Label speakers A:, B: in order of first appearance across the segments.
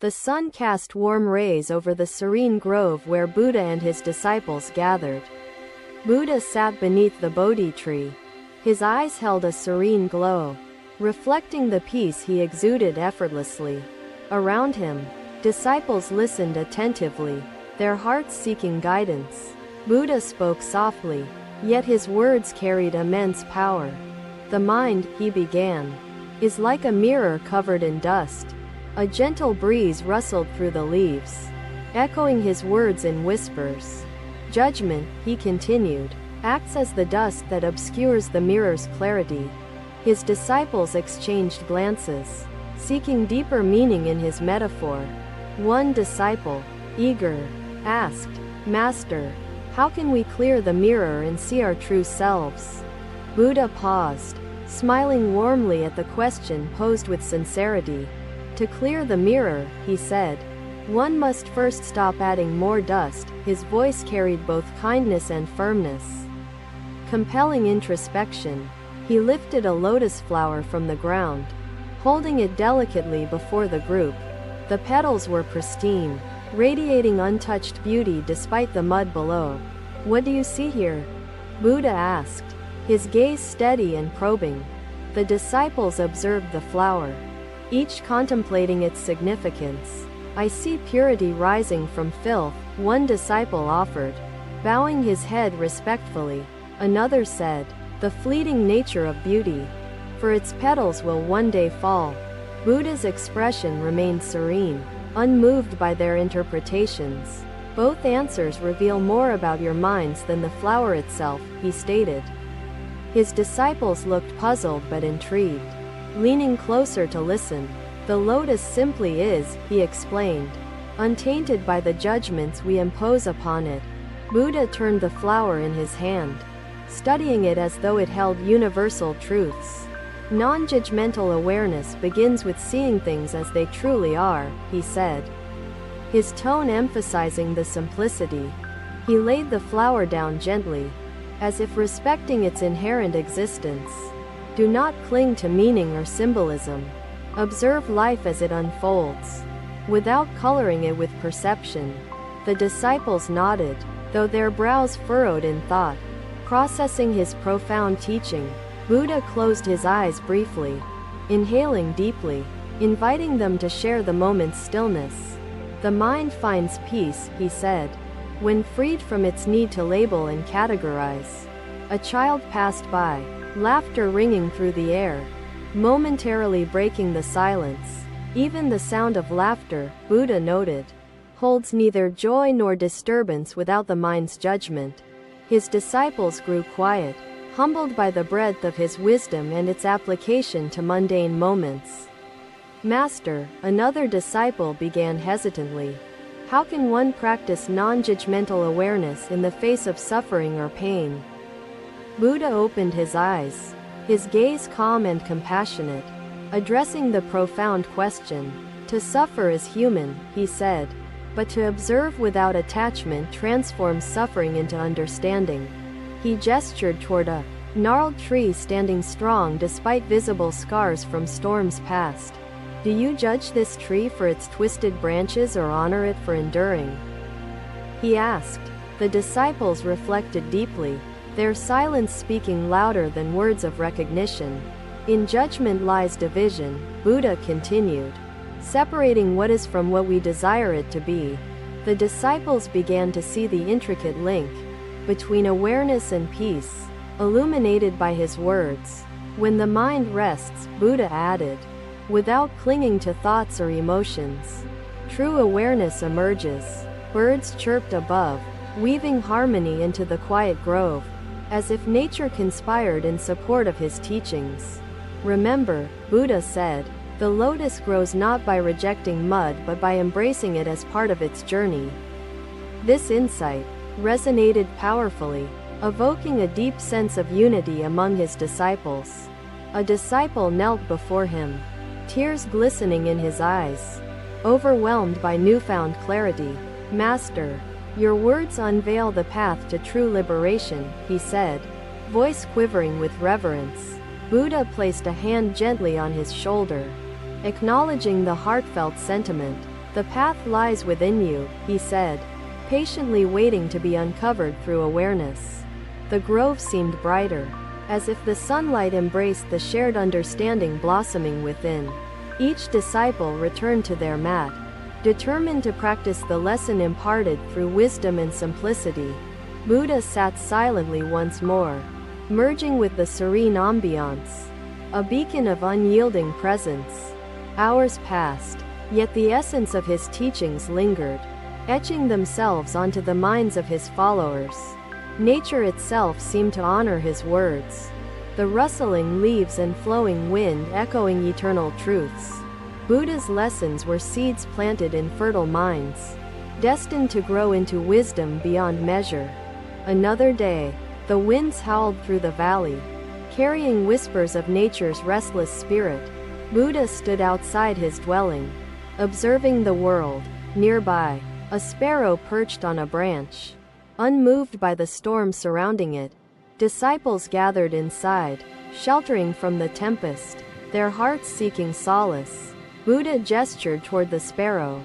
A: The sun cast warm rays over the serene grove where Buddha and his disciples gathered. Buddha sat beneath the Bodhi tree. His eyes held a serene glow, reflecting the peace he exuded effortlessly. Around him, disciples listened attentively, their hearts seeking guidance. Buddha spoke softly, yet his words carried immense power. The mind, he began, is like a mirror covered in dust. A gentle breeze rustled through the leaves, echoing his words in whispers. Judgment, he continued, acts as the dust that obscures the mirror's clarity. His disciples exchanged glances, seeking deeper meaning in his metaphor. One disciple, eager, asked, "Master, how can we clear the mirror and see our true selves?" Buddha paused, smiling warmly at the question posed with sincerity. To clear the mirror, he said, one must first stop adding more dust. His voice carried both kindness and firmness. Compelling introspection, he lifted a lotus flower from the ground, holding it delicately before the group. The petals were pristine, radiating untouched beauty despite the mud below. "What do you see here?" Buddha asked, his gaze steady and probing. The disciples observed the flower, each contemplating its significance. "I see purity rising from filth," one disciple offered, bowing his head respectfully. Another said, "The fleeting nature of beauty, for its petals will one day fall." Buddha's expression remained serene, unmoved by their interpretations. "Both answers reveal more about your minds than the flower itself," he stated. His disciples looked puzzled but intrigued, leaning closer to listen. "The lotus simply is," he explained, "untainted by the judgments we impose upon it." Buddha turned the flower in his hand, studying it as though it held universal truths. "Non-judgmental awareness begins with seeing things as they truly are," he said, his tone emphasizing the simplicity. He laid the flower down gently, as if respecting its inherent existence. "Do not cling to meaning or symbolism. Observe life as it unfolds, without coloring it with perception." The disciples nodded, though their brows furrowed in thought, processing his profound teaching. Buddha closed his eyes briefly, inhaling deeply, inviting them to share the moment's stillness. "The mind finds peace," he said, "when freed from its need to label and categorize." A child passed by, laughter ringing through the air, momentarily breaking the silence. Even the sound of laughter, Buddha noted, holds neither joy nor disturbance without the mind's judgment. His disciples grew quiet, humbled by the breadth of his wisdom and its application to mundane moments. "Master," another disciple began hesitantly, "how can one practice non-judgmental awareness in the face of suffering or pain?" Buddha opened his eyes, his gaze calm and compassionate, addressing the profound question. "To suffer is human," he said, "but to observe without attachment transforms suffering into understanding." He gestured toward a gnarled tree standing strong despite visible scars from storms past. "Do you judge this tree for its twisted branches or honor it for enduring?" he asked. The disciples reflected deeply, their silence speaking louder than words of recognition. "In judgment lies division," Buddha continued, "separating what is from what we desire it to be." The disciples began to see the intricate link between awareness and peace, illuminated by his words. "When the mind rests," Buddha added, "without clinging to thoughts or emotions, true awareness emerges." Birds chirped above, weaving harmony into the quiet grove, as if nature conspired in support of his teachings. "Remember," Buddha said, "the lotus grows not by rejecting mud but by embracing it as part of its journey." This insight resonated powerfully, evoking a deep sense of unity among his disciples. A disciple knelt before him, tears glistening in his eyes, overwhelmed by newfound clarity. "Master, your words unveil the path to true liberation," he said, voice quivering with reverence. Buddha placed a hand gently on his shoulder, acknowledging the heartfelt sentiment. The path lies within you, he said, patiently waiting to be uncovered through awareness. The grove seemed brighter, as if the sunlight embraced the shared understanding blossoming within. Each disciple returned to their mat, determined to practice the lesson imparted through wisdom and simplicity. Buddha sat silently once more, merging with the serene ambiance, a beacon of unyielding presence. Hours passed, yet the essence of his teachings lingered, etching themselves onto the minds of his followers. Nature itself seemed to honor his words, the rustling leaves and flowing wind echoing eternal truths. Buddha's lessons were seeds planted in fertile minds, destined to grow into wisdom beyond measure. Another day, the winds howled through the valley, carrying whispers of nature's restless spirit. Buddha stood outside his dwelling, observing the world. Nearby, a sparrow perched on a branch, unmoved by the storm surrounding it. Disciples gathered inside, sheltering from the tempest, their hearts seeking solace. Buddha gestured toward the sparrow,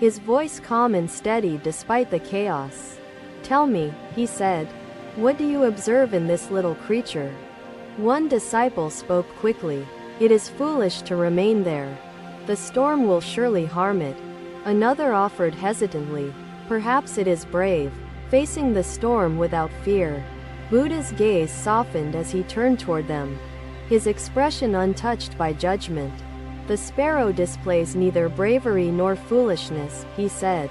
A: his voice calm and steady despite the chaos. "Tell me," he said, "what do you observe in this little creature?" One disciple spoke quickly, "It is foolish to remain there. The storm will surely harm it." Another offered hesitantly, "Perhaps it is brave, facing the storm without fear." Buddha's gaze softened as he turned toward them, his expression untouched by judgment. "The sparrow displays neither bravery nor foolishness," he said.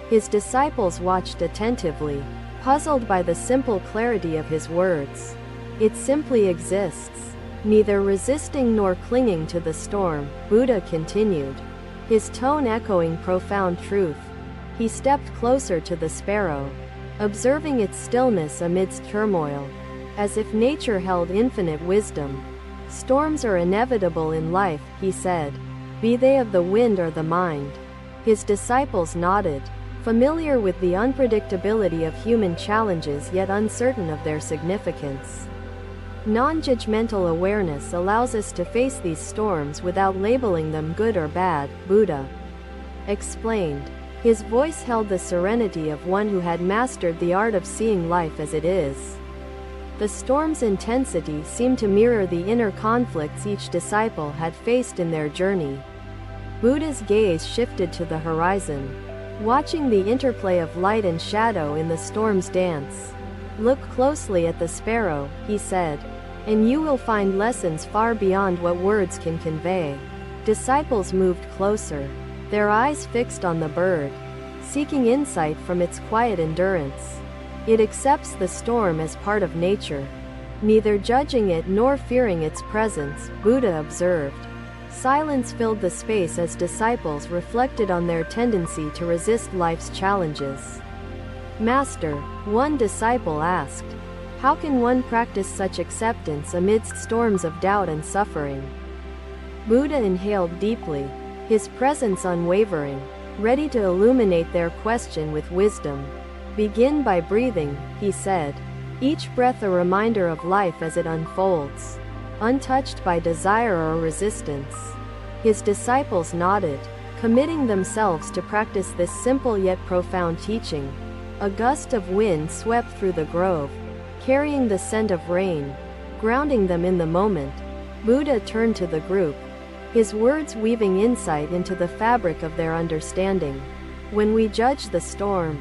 A: His disciples watched attentively, puzzled by the simple clarity of his words. "It simply exists, neither resisting nor clinging to the storm," Buddha continued, his tone echoing profound truth. He stepped closer to the sparrow, observing its stillness amidst turmoil, as if nature held infinite wisdom. "Storms are inevitable in life," he said, "be they of the wind or the mind." His disciples nodded, familiar with the unpredictability of human challenges yet uncertain of their significance. Non-judgmental awareness allows us to face these storms without labeling them good or bad, Buddha explained. His voice held the serenity of one who had mastered the art of seeing life as it is. The storm's intensity seemed to mirror the inner conflicts each disciple had faced in their journey. Buddha's gaze shifted to the horizon, watching the interplay of light and shadow in the storm's dance. "Look closely at the sparrow," he said, "and you will find lessons far beyond what words can convey." Disciples moved closer, their eyes fixed on the bird, seeking insight from its quiet endurance. "It accepts the storm as part of nature, neither judging it nor fearing its presence," Buddha observed. Silence filled the space as disciples reflected on their tendency to resist life's challenges. "Master," one disciple asked, "how can one practice such acceptance amidst storms of doubt and suffering?" Buddha inhaled deeply, his presence unwavering, ready to illuminate their question with wisdom. "Begin by breathing," he said, each breath a reminder of life as it unfolds, untouched by desire or resistance. His disciples nodded, committing themselves to practice this simple yet profound teaching. A gust of wind swept through the grove, carrying the scent of rain, grounding them in the moment. Buddha turned to the group, his words weaving insight into the fabric of their understanding. "When we judge the storm,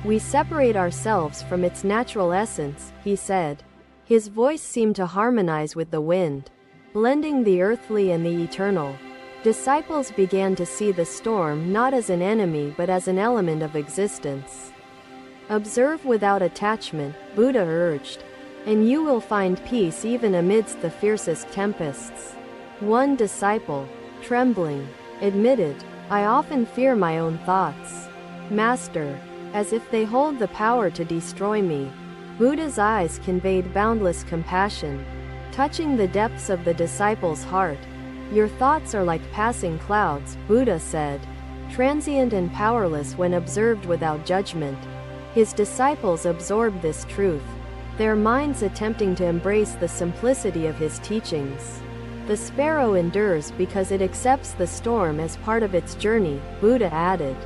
A: we separate ourselves from its natural essence," he said. His voice seemed to harmonize with the wind, blending the earthly and the eternal. Disciples began to see the storm not as an enemy but as an element of existence. "Observe without attachment," Buddha urged, "and you will find peace even amidst the fiercest tempests." One disciple, trembling, admitted, "I often fear my own thoughts, Master, as if they hold the power to destroy me." Buddha's eyes conveyed boundless compassion, touching the depths of the disciple's heart. "Your thoughts are like passing clouds," Buddha said, "transient and powerless when observed without judgment." His disciples absorbed this truth, their minds attempting to embrace the simplicity of his teachings. The sparrow endures because it accepts the storm as part of its journey, Buddha added.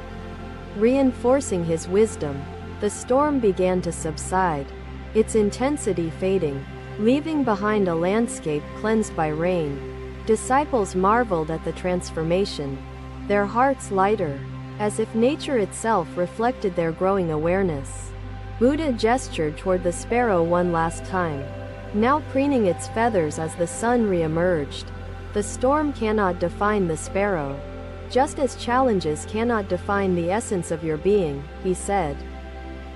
A: Reinforcing his wisdom, the storm began to subside, its intensity fading, leaving behind a landscape cleansed by rain. Disciples marveled at the transformation, their hearts lighter, as if nature itself reflected their growing awareness. Buddha gestured toward the sparrow one last time, now preening its feathers as the sun re-emerged. The storm cannot define the sparrow, just as challenges cannot define the essence of your being, he said.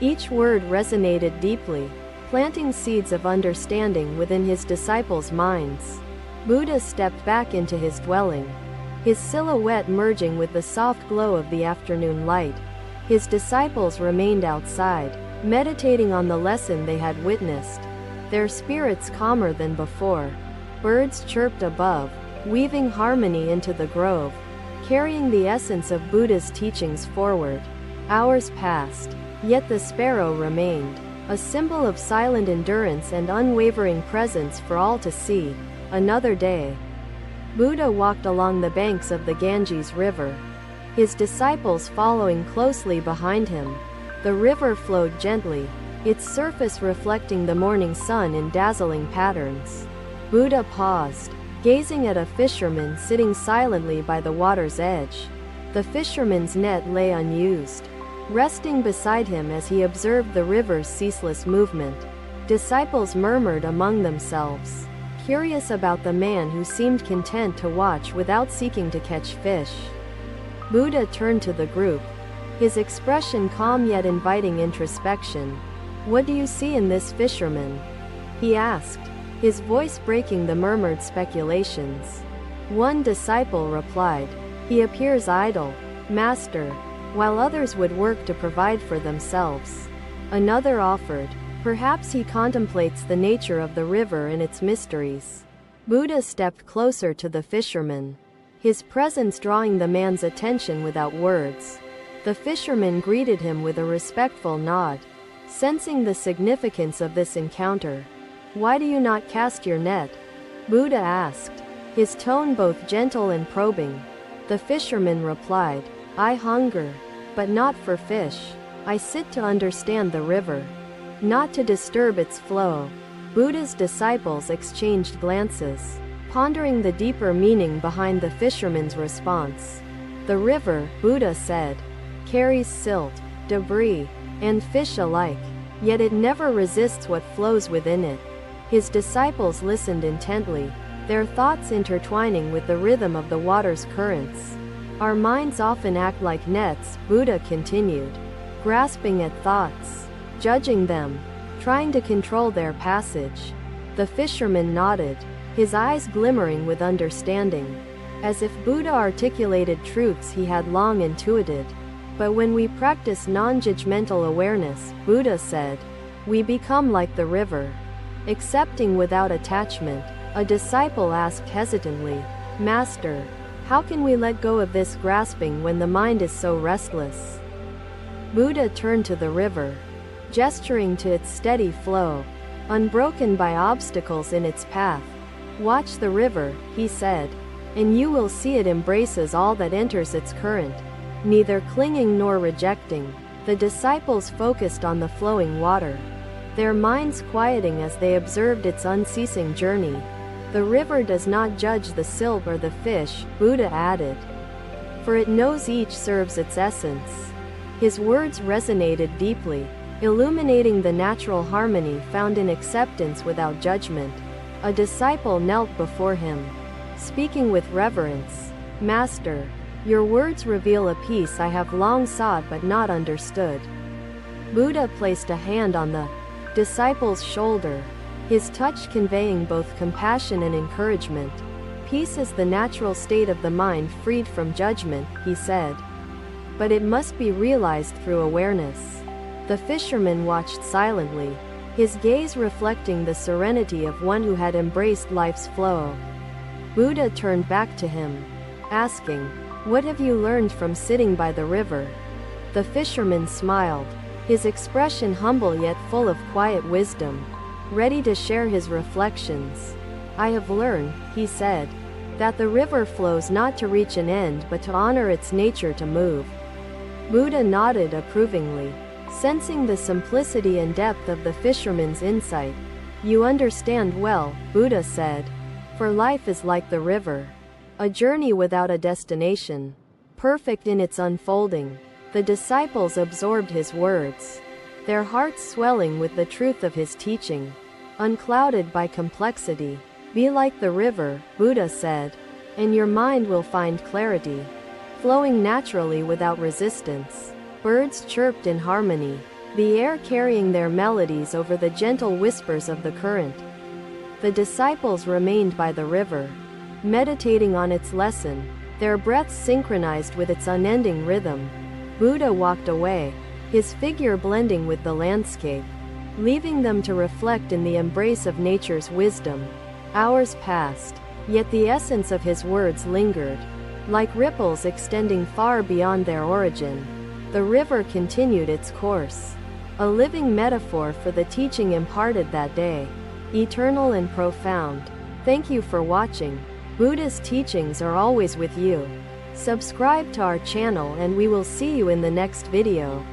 A: Each word resonated deeply, planting seeds of understanding within his disciples' minds. Buddha stepped back into his dwelling, his silhouette merging with the soft glow of the afternoon light. His disciples remained outside, meditating on the lesson they had witnessed, their spirits calmer than before. Birds chirped above, weaving harmony into the grove, carrying the essence of Buddha's teachings forward. Hours passed, yet the sparrow remained, a symbol of silent endurance and unwavering presence for all to see. Another day. Buddha walked along the banks of the Ganges River, his disciples following closely behind him. The river flowed gently, its surface reflecting the morning sun in dazzling patterns. Buddha paused, gazing at a fisherman sitting silently by the water's edge. The fisherman's net lay unused, resting beside him as he observed the river's ceaseless movement. Disciples murmured among themselves, curious about the man who seemed content to watch without seeking to catch fish. Buddha turned to the group, his expression calm yet inviting introspection. "What do you see in this fisherman?" he asked, his voice breaking the murmured speculations. One disciple replied, "He appears idle, Master," while others would work to provide for themselves. Another offered, "Perhaps he contemplates the nature of the river and its mysteries." Buddha stepped closer to the fisherman, his presence drawing the man's attention without words. The fisherman greeted him with a respectful nod, sensing the significance of this encounter. "Why do you not cast your net?" Buddha asked, his tone both gentle and probing. The fisherman replied, "I hunger, but not for fish. I sit to understand the river, not to disturb its flow." Buddha's disciples exchanged glances, pondering the deeper meaning behind the fisherman's response. "The river," Buddha said, "carries silt, debris, and fish alike, yet it never resists what flows within it." His disciples listened intently, their thoughts intertwining with the rhythm of the water's currents. "Our minds often act like nets," Buddha continued, grasping at thoughts, judging them, trying to control their passage. The fisherman nodded, his eyes glimmering with understanding, as if Buddha articulated truths he had long intuited. "But when we practice non-judgmental awareness," Buddha said, "we become like the river, accepting without attachment." A disciple asked hesitantly, "Master, how can we let go of this grasping when the mind is so restless?" Buddha turned to the river, gesturing to its steady flow, unbroken by obstacles in its path. "Watch the river," he said, "and you will see it embraces all that enters its current, neither clinging nor rejecting." The disciples focused on the flowing water, their minds quieting as they observed its unceasing journey. "The river does not judge the silt or the fish," Buddha added, "for it knows each serves its essence." His words resonated deeply, illuminating the natural harmony found in acceptance without judgment. A disciple knelt before him, speaking with reverence, "Master, your words reveal a peace I have long sought but not understood." Buddha placed a hand on the disciple's shoulder, his touch conveying both compassion and encouragement. "Peace is the natural state of the mind freed from judgment," he said, "but it must be realized through awareness." The fisherman watched silently, his gaze reflecting the serenity of one who had embraced life's flow. Buddha turned back to him, asking, "What have you learned from sitting by the river?" The fisherman smiled, his expression humble yet full of quiet wisdom, ready to share his reflections. I have learned, he said, that the river flows not to reach an end but to honor its nature to move. Buddha nodded approvingly, sensing the simplicity and depth of the fisherman's insight. You understand well, Buddha said. For life is like the river, a journey without a destination, perfect in its unfolding. The disciples absorbed his words, their hearts swelling with the truth of his teaching, unclouded by complexity. Be like the river, Buddha said, and your mind will find clarity, flowing naturally without resistance. Birds chirped in harmony, the air carrying their melodies over the gentle whispers of the current. The disciples remained by the river, meditating on its lesson, their breaths synchronized with its unending rhythm. Buddha walked away, his figure blending with the landscape, leaving them to reflect in the embrace of nature's wisdom. Hours passed, yet the essence of his words lingered, like ripples extending far beyond their origin. The river continued its course, a living metaphor for the teaching imparted that day, eternal and profound. Thank you for watching. Buddha's teachings are always with you. Subscribe to our channel and we will see you in the next video.